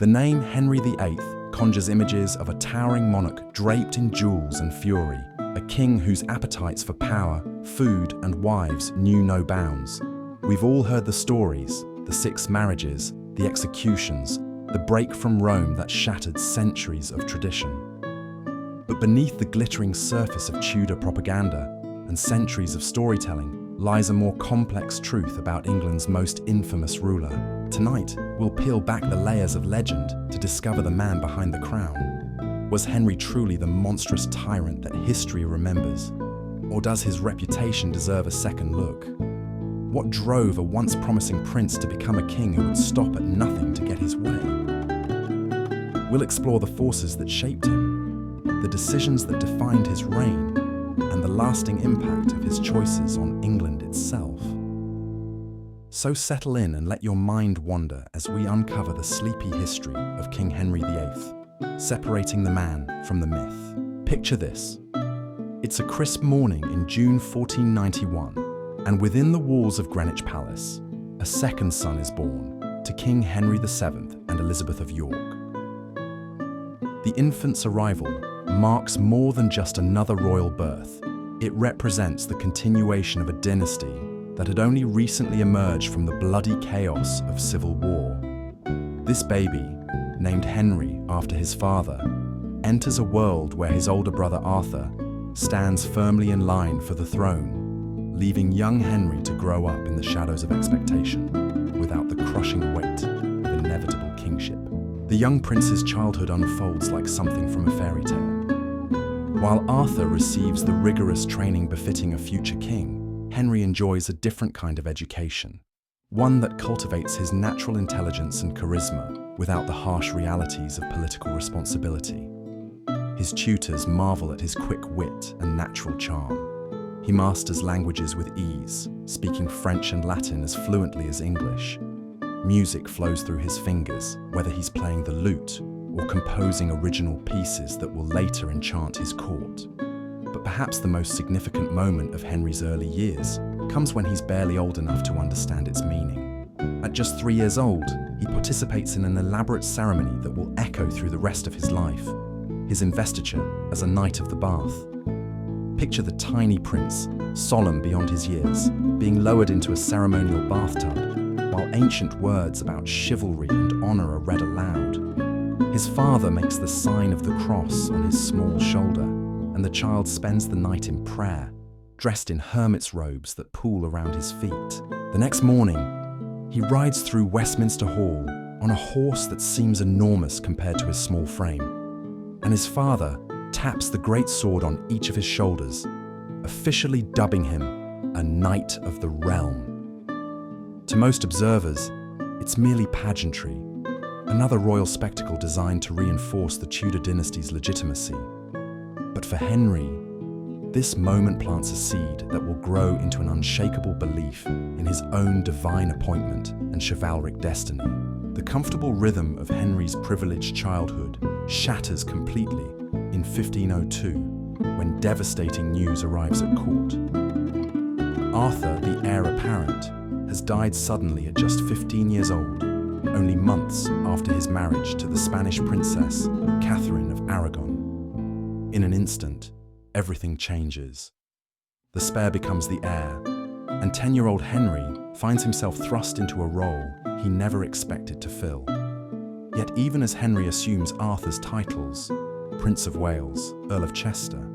The name Henry VIII conjures images of a towering monarch draped in jewels and fury, a king whose appetites for power, food, and wives knew no bounds. We've all heard the stories, the 6 marriages, the executions, the break from Rome that shattered centuries of tradition. But beneath the glittering surface of Tudor propaganda and centuries of storytelling lies a more complex truth about England's most infamous ruler. Tonight, we'll peel back the layers of legend to discover the man behind the crown. Was Henry truly the monstrous tyrant that history remembers? Or does his reputation deserve a second look? What drove a once promising prince to become a king who would stop at nothing to get his way? We'll explore the forces that shaped him, the decisions that defined his reign, and the lasting impact of his choices on England itself. So settle in and let your mind wander as we uncover the sleepy history of King Henry VIII, separating the man from the myth. Picture this. It's a crisp morning in June 1491, and within the walls of Greenwich Palace, a second son is born to King Henry VII and Elizabeth of York. The infant's arrival marks more than just another royal birth. It represents the continuation of a dynasty that had only recently emerged from the bloody chaos of civil war. This baby, named Henry after his father, enters a world where his older brother Arthur stands firmly in line for the throne, leaving young Henry to grow up in the shadows of expectation without the crushing weight of inevitable kingship. The young prince's childhood unfolds like something from a fairy tale. While Arthur receives the rigorous training befitting a future king, Henry enjoys a different kind of education, one that cultivates his natural intelligence and charisma without the harsh realities of political responsibility. His tutors marvel at his quick wit and natural charm. He masters languages with ease, speaking French and Latin as fluently as English. Music flows through his fingers, whether he's playing the lute or composing original pieces that will later enchant his court. But perhaps the most significant moment of Henry's early years comes when he's barely old enough to understand its meaning. At just 3 years old, he participates in an elaborate ceremony that will echo through the rest of his life, his investiture as a Knight of the Bath. Picture the tiny prince, solemn beyond his years, being lowered into a ceremonial bathtub, while ancient words about chivalry and honor are read aloud. His father makes the sign of the cross on his small shoulder, and the child spends the night in prayer, dressed in hermit's robes that pool around his feet. The next morning, he rides through Westminster Hall on a horse that seems enormous compared to his small frame, and his father taps the great sword on each of his shoulders, officially dubbing him a Knight of the Realm. To most observers, it's merely pageantry, another royal spectacle designed to reinforce the Tudor dynasty's legitimacy. But for Henry, this moment plants a seed that will grow into an unshakable belief in his own divine appointment and chivalric destiny. The comfortable rhythm of Henry's privileged childhood shatters completely in 1502, when devastating news arrives at court. Arthur, the heir apparent, has died suddenly at just 15 years old, only months after his marriage to the Spanish princess Catherine of Aragon. In an instant, everything changes. The spare becomes the heir, and 10-year-old Henry finds himself thrust into a role he never expected to fill. Yet even as Henry assumes Arthur's titles, Prince of Wales, Earl of Chester,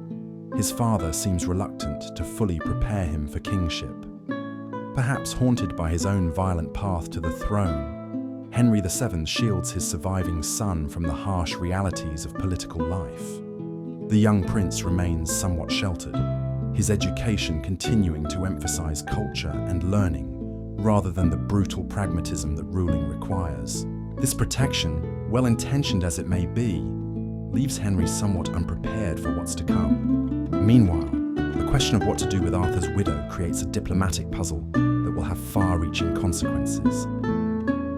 his father seems reluctant to fully prepare him for kingship. Perhaps haunted by his own violent path to the throne, Henry VII shields his surviving son from the harsh realities of political life. The young prince remains somewhat sheltered, his education continuing to emphasize culture and learning rather than the brutal pragmatism that ruling requires. This protection, well-intentioned as it may be, leaves Henry somewhat unprepared for what's to come. Meanwhile, the question of what to do with Arthur's widow creates a diplomatic puzzle that will have far-reaching consequences.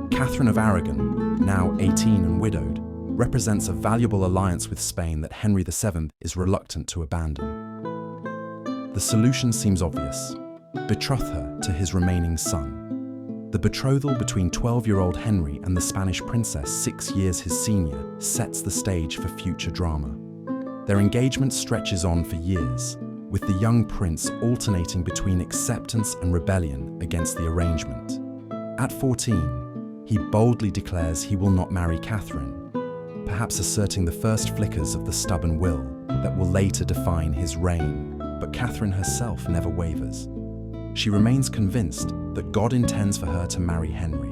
Catherine of Aragon, now 18 and widowed, represents a valuable alliance with Spain that Henry VII is reluctant to abandon. The solution seems obvious: betroth her to his remaining son. The betrothal between 12-year-old Henry and the Spanish princess, 6 years his senior, sets the stage for future drama. Their engagement stretches on for years, with the young prince alternating between acceptance and rebellion against the arrangement. At 14, he boldly declares he will not marry Catherine, perhaps asserting the first flickers of the stubborn will that will later define his reign. But Catherine herself never wavers. She remains convinced that God intends for her to marry Henry,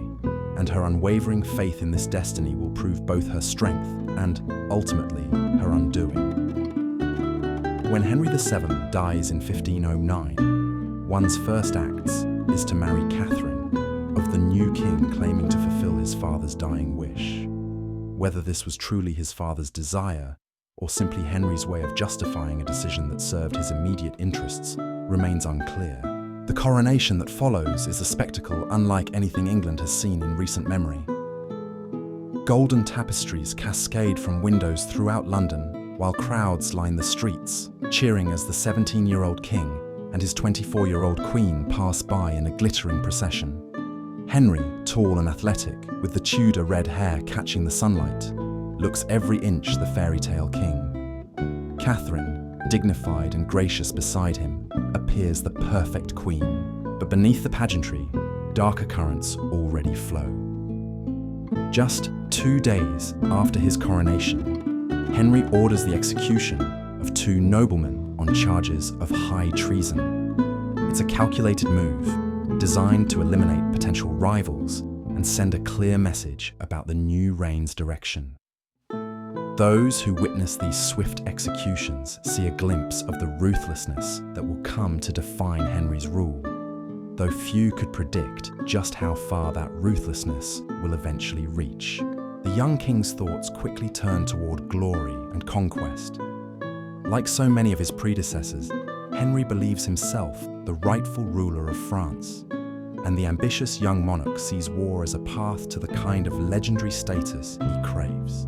and her unwavering faith in this destiny will prove both her strength and, ultimately, her undoing. When Henry VII dies in 1509, one's first acts is to marry Catherine, of the new king claiming to fulfill his father's dying wish. Whether this was truly his father's desire, or simply Henry's way of justifying a decision that served his immediate interests, remains unclear. The coronation that follows is a spectacle unlike anything England has seen in recent memory. Golden tapestries cascade from windows throughout London, while crowds line the streets, cheering as the 17-year-old king and his 24-year-old queen pass by in a glittering procession. Henry, tall and athletic, with the Tudor red hair catching the sunlight, looks every inch the fairy tale king. Catherine, dignified and gracious beside him, appears the perfect queen. But beneath the pageantry, darker currents already flow. Just 2 days after his coronation, Henry orders the execution of 2 noblemen on charges of high treason. It's a calculated move, designed to eliminate potential rivals and send a clear message about the new reign's direction. Those who witness these swift executions see a glimpse of the ruthlessness that will come to define Henry's rule, though few could predict just how far that ruthlessness will eventually reach. The young king's thoughts quickly turn toward glory and conquest. Like so many of his predecessors, Henry believes himself the rightful ruler of France, and the ambitious young monarch sees war as a path to the kind of legendary status he craves.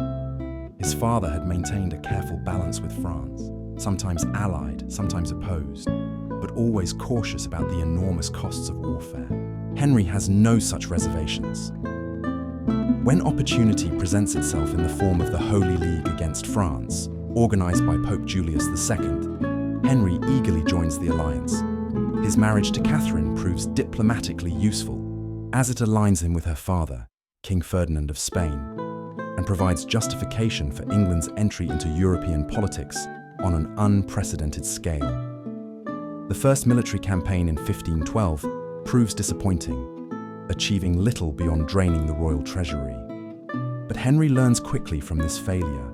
His father had maintained a careful balance with France, sometimes allied, sometimes opposed, but always cautious about the enormous costs of warfare. Henry has no such reservations. When opportunity presents itself in the form of the Holy League against France, organized by Pope Julius II, Henry eagerly joins the alliance. His marriage to Catherine proves diplomatically useful, as it aligns him with her father, King Ferdinand of Spain, and provides justification for England's entry into European politics on an unprecedented scale. The first military campaign in 1512 proves disappointing, achieving little beyond draining the royal treasury. But Henry learns quickly from this failure,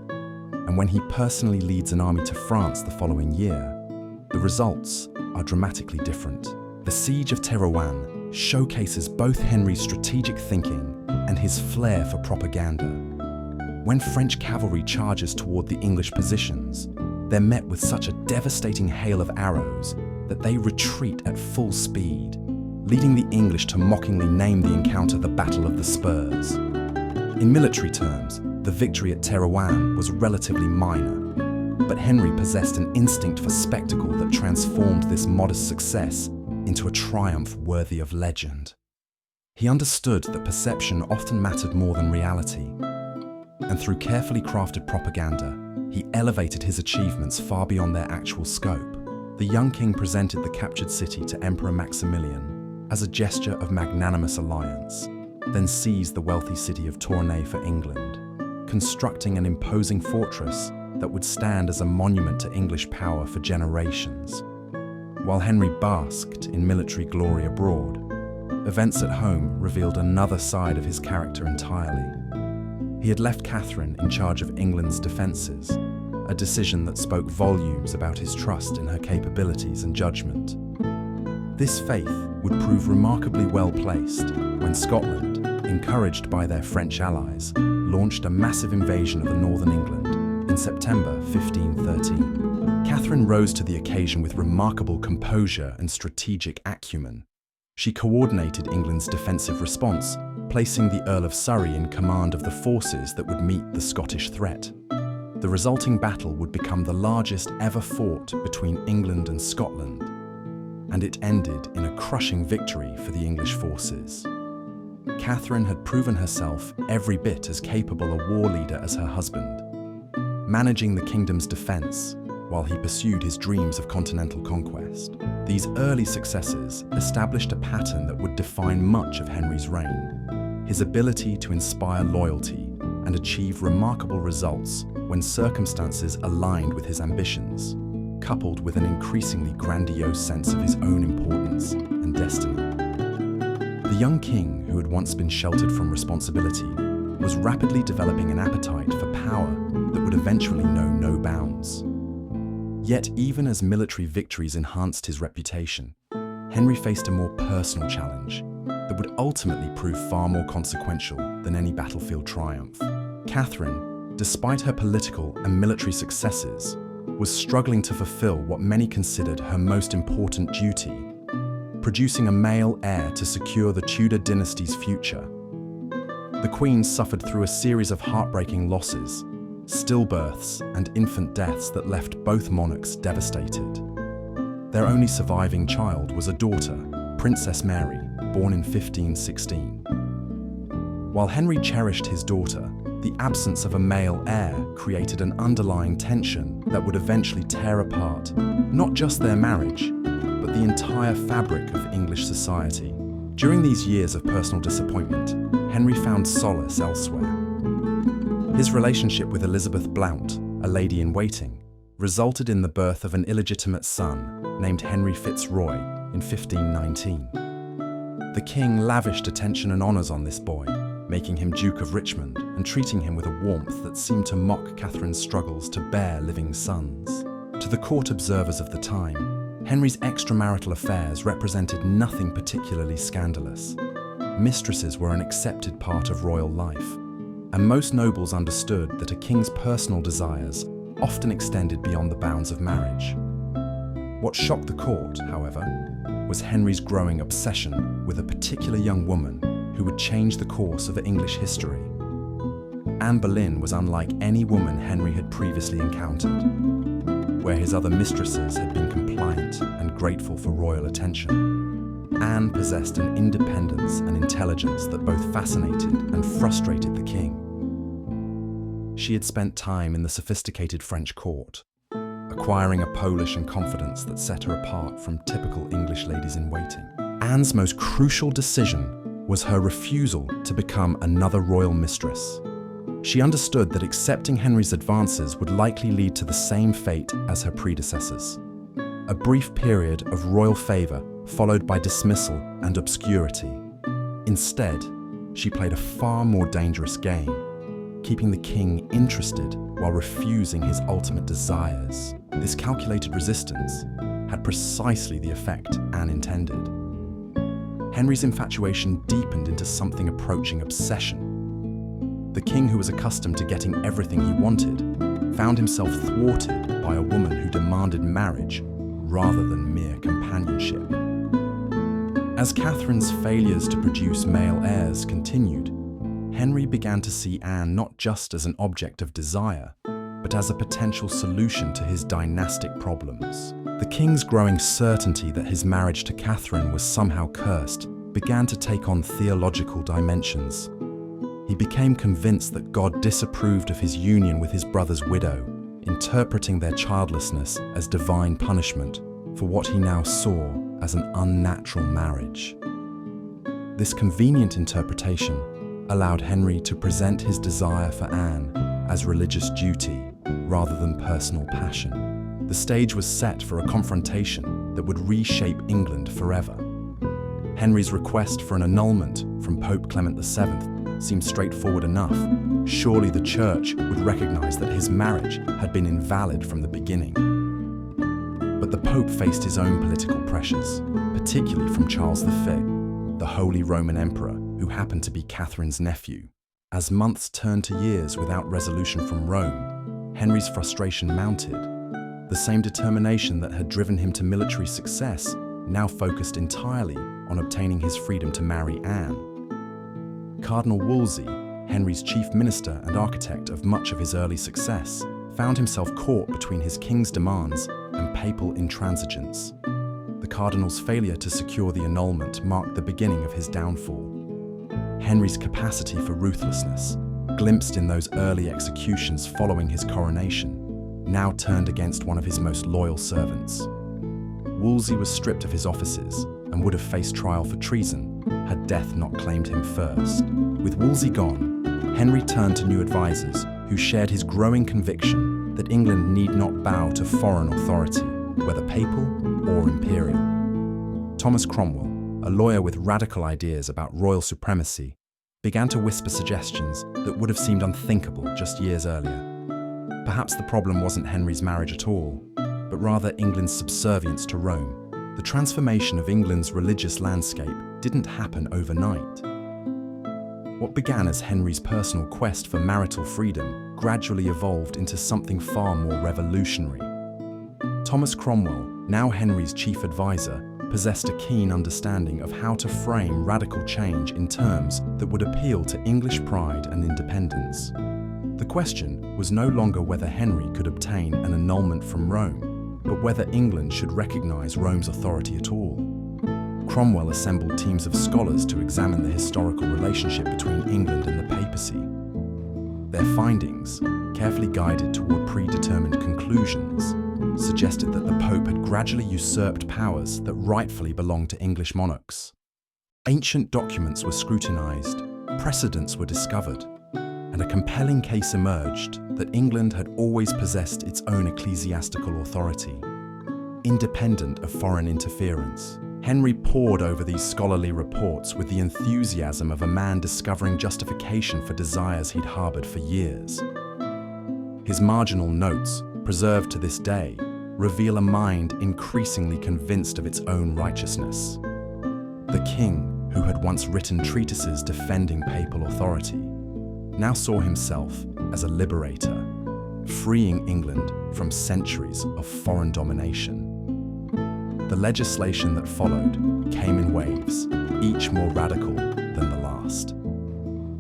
and when he personally leads an army to France the following year, the results are dramatically different. The Siege of Terouanne showcases both Henry's strategic thinking and his flair for propaganda. When French cavalry charges toward the English positions, they're met with such a devastating hail of arrows that they retreat at full speed, leading the English to mockingly name the encounter the Battle of the Spurs. In military terms, the victory at Terouanne was relatively minor, but Henry possessed an instinct for spectacle that transformed this modest success into a triumph worthy of legend. He understood that perception often mattered more than reality, and through carefully crafted propaganda, he elevated his achievements far beyond their actual scope. The young king presented the captured city to Emperor Maximilian as a gesture of magnanimous alliance, then seized the wealthy city of Tournai for England, constructing an imposing fortress that would stand as a monument to English power for generations. While Henry basked in military glory abroad, events at home revealed another side of his character entirely. He had left Catherine in charge of England's defences, a decision that spoke volumes about his trust in her capabilities and judgment. This faith would prove remarkably well placed when Scotland, encouraged by their French allies, launched a massive invasion of northern England in September 1513. Catherine rose to the occasion with remarkable composure and strategic acumen. She coordinated England's defensive response, placing the Earl of Surrey in command of the forces that would meet the Scottish threat. The resulting battle would become the largest ever fought between England and Scotland, and it ended in a crushing victory for the English forces. Catherine had proven herself every bit as capable a war leader as her husband, managing the kingdom's defense while he pursued his dreams of continental conquest. These early successes established a pattern that would define much of Henry's reign: his ability to inspire loyalty and achieve remarkable results when circumstances aligned with his ambitions, coupled with an increasingly grandiose sense of his own importance and destiny. The young king, who had once been sheltered from responsibility, was rapidly developing an appetite for power that would eventually know no bounds. Yet, even as military victories enhanced his reputation, Henry faced a more personal challenge that would ultimately prove far more consequential than any battlefield triumph. Catherine, despite her political and military successes, was struggling to fulfill what many considered her most important duty: producing a male heir to secure the Tudor dynasty's future. The Queen suffered through a series of heartbreaking losses, stillbirths and infant deaths that left both monarchs devastated. Their only surviving child was a daughter, Princess Mary, born in 1516. While Henry cherished his daughter, the absence of a male heir created an underlying tension that would eventually tear apart not just their marriage, but the entire fabric of English society. During these years of personal disappointment, Henry found solace elsewhere. His relationship with Elizabeth Blount, a lady-in-waiting, resulted in the birth of an illegitimate son named Henry Fitzroy in 1519. The king lavished attention and honours on this boy, making him Duke of Richmond and treating him with a warmth that seemed to mock Catherine's struggles to bear living sons. To the court observers of the time, Henry's extramarital affairs represented nothing particularly scandalous. Mistresses were an accepted part of royal life, and most nobles understood that a king's personal desires often extended beyond the bounds of marriage. What shocked the court, however, was Henry's growing obsession with a particular young woman who would change the course of English history. Anne Boleyn was unlike any woman Henry had previously encountered. Where his other mistresses had been compliant and grateful for royal attention, Anne possessed an independence and intelligence that both fascinated and frustrated the king. She had spent time in the sophisticated French court, acquiring a polish and confidence that set her apart from typical English ladies-in-waiting. Anne's most crucial decision was her refusal to become another royal mistress. She understood that accepting Henry's advances would likely lead to the same fate as her predecessors: a brief period of royal favour followed by dismissal and obscurity. Instead, she played a far more dangerous game, keeping the king interested while refusing his ultimate desires. This calculated resistance had precisely the effect Anne intended. Henry's infatuation deepened into something approaching obsession. The king, who was accustomed to getting everything he wanted, found himself thwarted by a woman who demanded marriage rather than mere companionship. As Catherine's failures to produce male heirs continued, Henry began to see Anne not just as an object of desire, but as a potential solution to his dynastic problems. The king's growing certainty that his marriage to Catherine was somehow cursed began to take on theological dimensions. He became convinced that God disapproved of his union with his brother's widow, interpreting their childlessness as divine punishment for what he now saw as an unnatural marriage. This convenient interpretation allowed Henry to present his desire for Anne as religious duty rather than personal passion. The stage was set for a confrontation that would reshape England forever. Henry's request for an annulment from Pope Clement VII seemed straightforward enough. Surely the Church would recognize that his marriage had been invalid from the beginning. But the Pope faced his own political pressures, particularly from Charles V, the Holy Roman Emperor, who happened to be Catherine's nephew. As months turned to years without resolution from Rome, Henry's frustration mounted. The same determination that had driven him to military success now focused entirely on obtaining his freedom to marry Anne. Cardinal Wolsey, Henry's chief minister and architect of much of his early success, found himself caught between his king's demands and papal intransigence. The cardinal's failure to secure the annulment marked the beginning of his downfall. Henry's capacity for ruthlessness, glimpsed in those early executions following his coronation, now turned against one of his most loyal servants. Wolsey was stripped of his offices and would have faced trial for treason had death not claimed him first. With Wolsey gone, Henry turned to new advisors who shared his growing conviction that England need not bow to foreign authority, whether papal or imperial. Thomas Cromwell, a lawyer with radical ideas about royal supremacy, began to whisper suggestions that would have seemed unthinkable just years earlier. Perhaps the problem wasn't Henry's marriage at all, but rather England's subservience to Rome. The transformation of England's religious landscape didn't happen overnight. What began as Henry's personal quest for marital freedom gradually evolved into something far more revolutionary. Thomas Cromwell, now Henry's chief advisor, possessed a keen understanding of how to frame radical change in terms that would appeal to English pride and independence. The question was no longer whether Henry could obtain an annulment from Rome, but whether England should recognise Rome's authority at all. Cromwell assembled teams of scholars to examine the historical relationship between England and the papacy. Their findings, carefully guided toward predetermined conclusions, suggested that the Pope had gradually usurped powers that rightfully belonged to English monarchs. Ancient documents were scrutinised, precedents were discovered, and a compelling case emerged that England had always possessed its own ecclesiastical authority, independent of foreign interference. Henry pored over these scholarly reports with the enthusiasm of a man discovering justification for desires he'd harboured for years. His marginal notes, preserved to this day, reveal a mind increasingly convinced of its own righteousness. The king, who had once written treatises defending papal authority, now saw himself as a liberator, freeing England from centuries of foreign domination. The legislation that followed came in waves, each more radical than the last.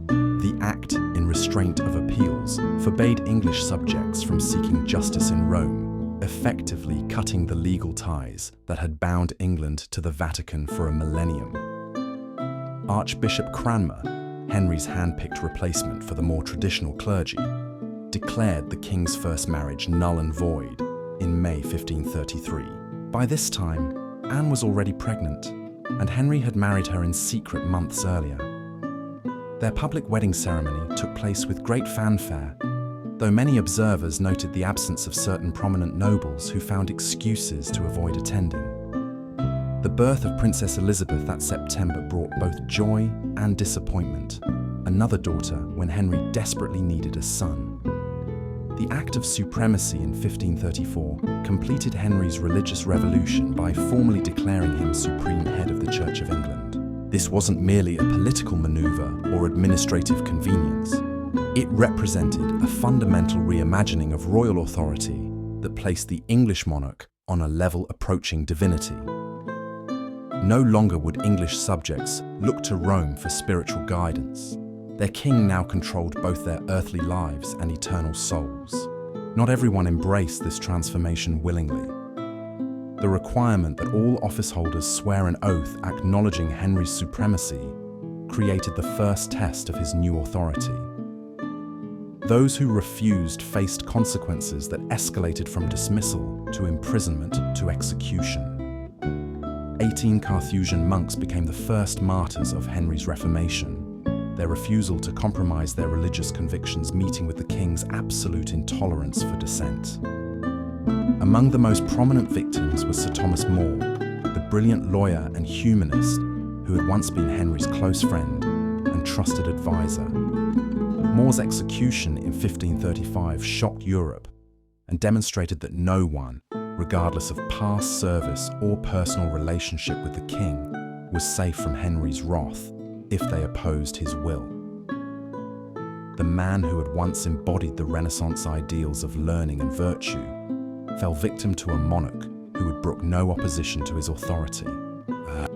The Act in Restraint of Appeals forbade English subjects from seeking justice in Rome, effectively cutting the legal ties that had bound England to the Vatican for a millennium. Archbishop Cranmer, Henry's hand-picked replacement for the more traditional clergy, declared the king's first marriage null and void in May 1533. By this time, Anne was already pregnant, and Henry had married her in secret months earlier. Their public wedding ceremony took place with great fanfare, though many observers noted the absence of certain prominent nobles who found excuses to avoid attending. The birth of Princess Elizabeth that September brought both joy and disappointment, another daughter when Henry desperately needed a son. The Act of Supremacy in 1534 completed Henry's religious revolution by formally declaring him supreme head of the Church of England. This wasn't merely a political maneuver or administrative convenience. It represented a fundamental reimagining of royal authority that placed the English monarch on a level approaching divinity. No longer would English subjects look to Rome for spiritual guidance. Their king now controlled both their earthly lives and eternal souls. Not everyone embraced this transformation willingly. The requirement that all office holders swear an oath acknowledging Henry's supremacy created the first test of his new authority. Those who refused faced consequences that escalated from dismissal to imprisonment to execution. 18 Carthusian monks became the first martyrs of Henry's Reformation, their refusal to compromise their religious convictions meeting with the king's absolute intolerance for dissent. Among the most prominent victims was Sir Thomas More, the brilliant lawyer and humanist who had once been Henry's close friend and trusted advisor. More's execution in 1535 shocked Europe and demonstrated that no one, regardless of past service or personal relationship with the king, was safe from Henry's wrath if they opposed his will. The man who had once embodied the Renaissance ideals of learning and virtue fell victim to a monarch who would brook no opposition to his authority.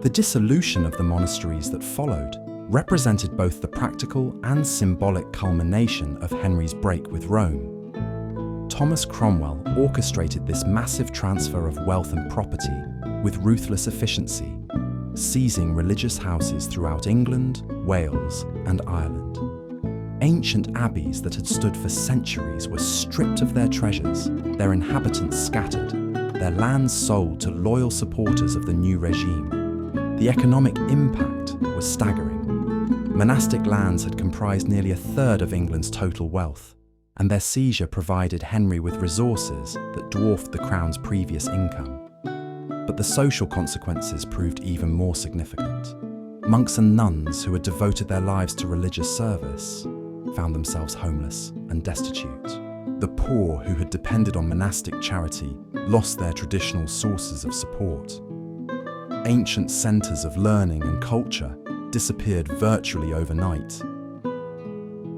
The dissolution of the monasteries that followed represented both the practical and symbolic culmination of Henry's break with Rome. Thomas Cromwell orchestrated this massive transfer of wealth and property with ruthless efficiency, seizing religious houses throughout England, Wales, and Ireland. Ancient abbeys that had stood for centuries were stripped of their treasures, their inhabitants scattered, their lands sold to loyal supporters of the new regime. The economic impact was staggering. Monastic lands had comprised nearly a third of England's total wealth, and their seizure provided Henry with resources that dwarfed the crown's previous income. But the social consequences proved even more significant. Monks and nuns who had devoted their lives to religious service found themselves homeless and destitute. The poor who had depended on monastic charity lost their traditional sources of support. Ancient centres of learning and culture disappeared virtually overnight.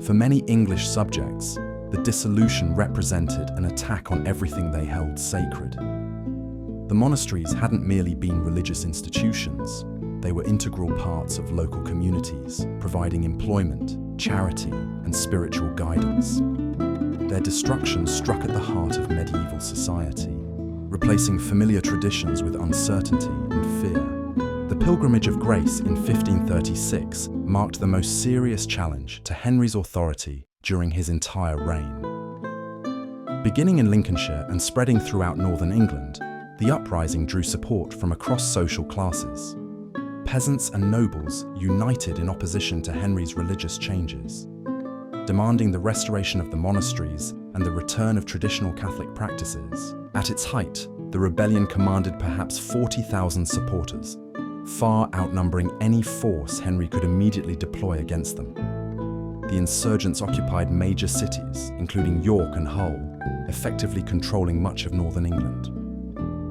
For many English subjects, the dissolution represented an attack on everything they held sacred. The monasteries hadn't merely been religious institutions, they were integral parts of local communities, providing employment, charity, and spiritual guidance. Their destruction struck at the heart of medieval society, replacing familiar traditions with uncertainty and fear. The Pilgrimage of Grace in 1536 marked the most serious challenge to Henry's authority during his entire reign. Beginning in Lincolnshire and spreading throughout northern England, the uprising drew support from across social classes. Peasants and nobles united in opposition to Henry's religious changes, demanding the restoration of the monasteries and the return of traditional Catholic practices. At its height, the rebellion commanded perhaps 40,000 supporters, far outnumbering any force Henry could immediately deploy against them. The insurgents occupied major cities, including York and Hull, effectively controlling much of northern England.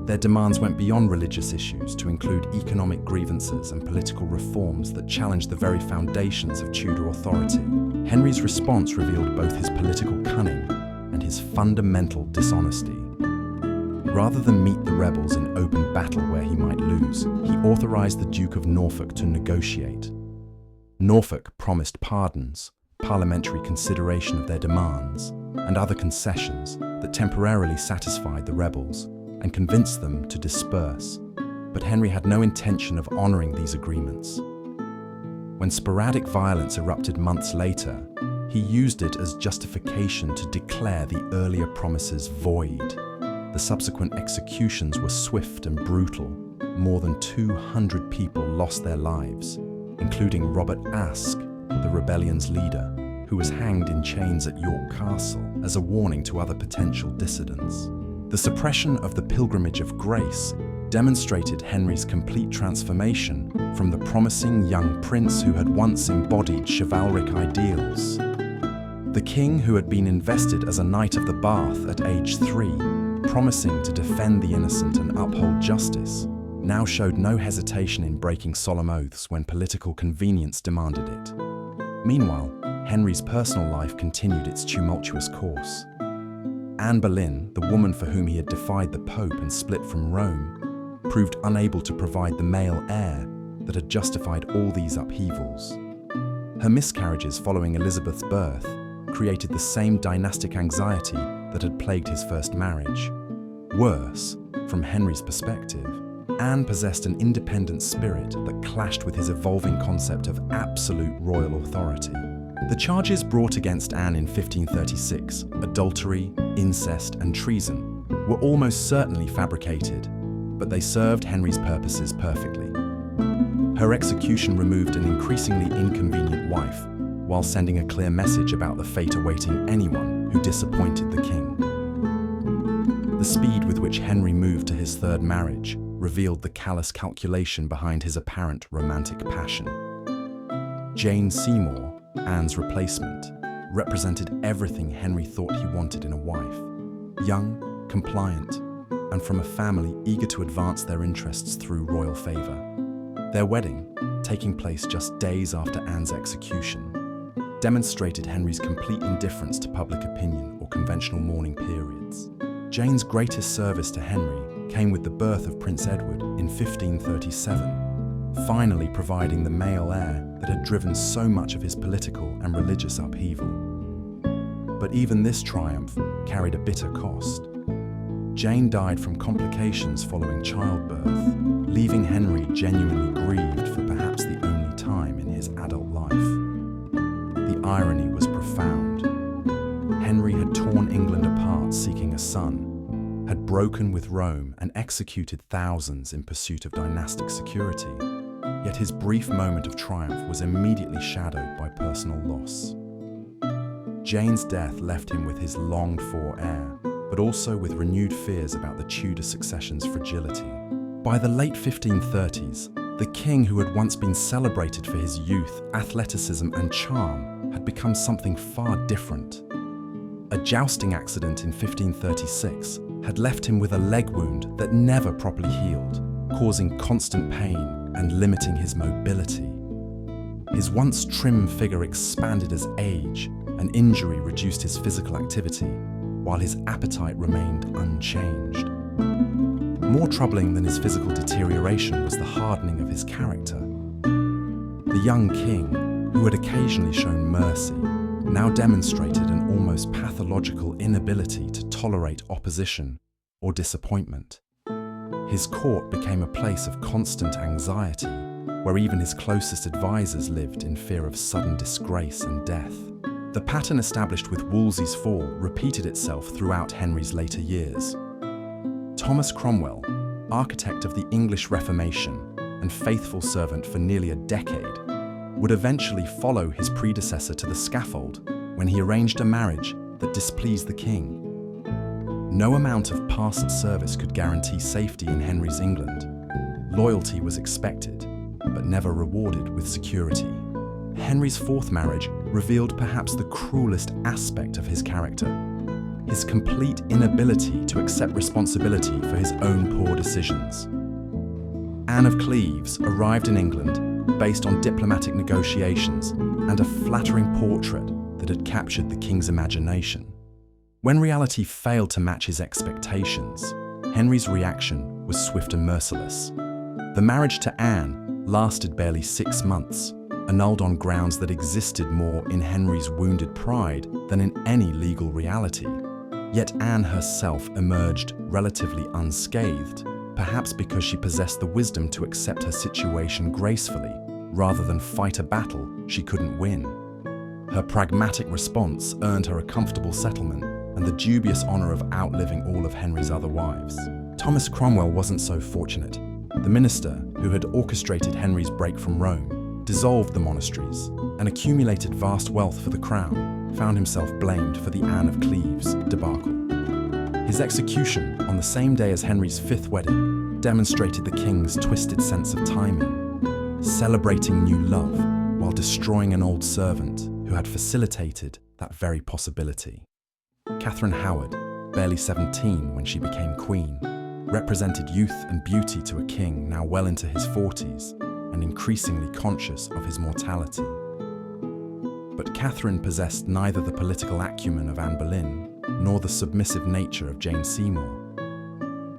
Their demands went beyond religious issues to include economic grievances and political reforms that challenged the very foundations of Tudor authority. Henry's response revealed both his political cunning and his fundamental dishonesty. Rather than meet the rebels in open battle where he might lose, he authorized the Duke of Norfolk to negotiate. Norfolk promised pardons, parliamentary consideration of their demands, and other concessions that temporarily satisfied the rebels and convinced them to disperse. But Henry had no intention of honoring these agreements. When sporadic violence erupted months later, he used it as justification to declare the earlier promises void. The subsequent executions were swift and brutal. More than 200 people lost their lives, including Robert Aske, the rebellion's leader, who was hanged in chains at York Castle as a warning to other potential dissidents. The suppression of the Pilgrimage of Grace demonstrated Henry's complete transformation from the promising young prince who had once embodied chivalric ideals. The king, who had been invested as a Knight of the Bath at age 3, promising to defend the innocent and uphold justice, now showed no hesitation in breaking solemn oaths when political convenience demanded it. Meanwhile, Henry's personal life continued its tumultuous course. Anne Boleyn, the woman for whom he had defied the Pope and split from Rome, proved unable to provide the male heir that had justified all these upheavals. Her miscarriages following Elizabeth's birth created the same dynastic anxiety that had plagued his first marriage. Worse, from Henry's perspective, Anne possessed an independent spirit that clashed with his evolving concept of absolute royal authority. The charges brought against Anne in 1536, adultery, incest, and treason, were almost certainly fabricated, but they served Henry's purposes perfectly. Her execution removed an increasingly inconvenient wife, while sending a clear message about the fate awaiting anyone who disappointed the king. The speed with which Henry moved to his third marriage revealed the callous calculation behind his apparent romantic passion. Jane Seymour, Anne's replacement, represented everything Henry thought he wanted in a wife: young, compliant, and from a family eager to advance their interests through royal favour. Their wedding, taking place just days after Anne's execution, demonstrated Henry's complete indifference to public opinion or conventional mourning periods. Jane's greatest service to Henry came with the birth of Prince Edward in 1537, finally providing the male heir that had driven so much of his political and religious upheaval. But even this triumph carried a bitter cost. Jane died from complications following childbirth, leaving Henry genuinely grieved for perhaps the only time in his adult life. irony was profound. Henry had torn England apart seeking a son, had broken with Rome and executed thousands in pursuit of dynastic security. Yet his brief moment of triumph was immediately shadowed by personal loss. Jane's death left him with his longed-for heir, but also with renewed fears about the Tudor succession's fragility. By the late 1530s, the king who had once been celebrated for his youth, athleticism and charm had become something far different. A jousting accident in 1536 had left him with a leg wound that never properly healed, causing constant pain and limiting his mobility. His once trim figure expanded as age, and injury reduced his physical activity, while his appetite remained unchanged. More troubling than his physical deterioration was the hardening of his character. The young king, who had occasionally shown mercy, now demonstrated an almost pathological inability to tolerate opposition or disappointment. His court became a place of constant anxiety, where even his closest advisors lived in fear of sudden disgrace and death. The pattern established with Wolsey's fall repeated itself throughout Henry's later years. Thomas Cromwell, architect of the English Reformation and faithful servant for nearly a decade, would eventually follow his predecessor to the scaffold when he arranged a marriage that displeased the king. No amount of past service could guarantee safety in Henry's England. Loyalty was expected, but never rewarded with security. Henry's fourth marriage revealed perhaps the cruelest aspect of his character: his complete inability to accept responsibility for his own poor decisions. Anne of Cleves arrived in England based on diplomatic negotiations and a flattering portrait that had captured the king's imagination. When reality failed to match his expectations, Henry's reaction was swift and merciless. The marriage to Anne lasted barely 6 months, annulled on grounds that existed more in Henry's wounded pride than in any legal reality. Yet Anne herself emerged relatively unscathed, perhaps because she possessed the wisdom to accept her situation gracefully, rather than fight a battle she couldn't win. Her pragmatic response earned her a comfortable settlement and the dubious honour of outliving all of Henry's other wives. Thomas Cromwell wasn't so fortunate. The minister, who had orchestrated Henry's break from Rome, dissolved the monasteries and accumulated vast wealth for the crown, found himself blamed for the Anne of Cleves debacle. His execution on the same day as Henry's 5th wedding demonstrated the king's twisted sense of timing, celebrating new love while destroying an old servant who had facilitated that very possibility. Catherine Howard, barely 17 when she became queen, represented youth and beauty to a king now well into his 40s and increasingly conscious of his mortality. But Catherine possessed neither the political acumen of Anne Boleyn nor the submissive nature of Jane Seymour.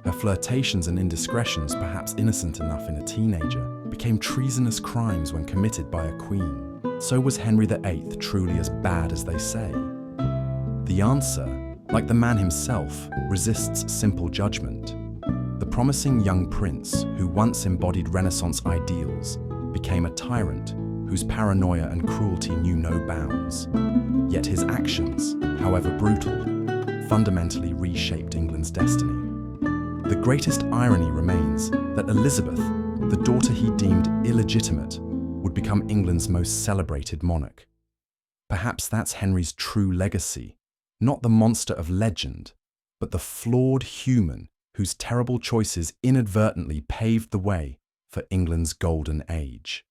Her flirtations and indiscretions, perhaps innocent enough in a teenager, became treasonous crimes when committed by a queen. So was Henry VIII truly as bad as they say? The answer, like the man himself, resists simple judgment. The promising young prince, who once embodied Renaissance ideals, became a tyrant whose paranoia and cruelty knew no bounds. Yet his actions, however brutal, fundamentally reshaped England's destiny. The greatest irony remains that Elizabeth, the daughter he deemed illegitimate, would become England's most celebrated monarch. Perhaps that's Henry's true legacy, not the monster of legend, but the flawed human whose terrible choices inadvertently paved the way for England's golden age.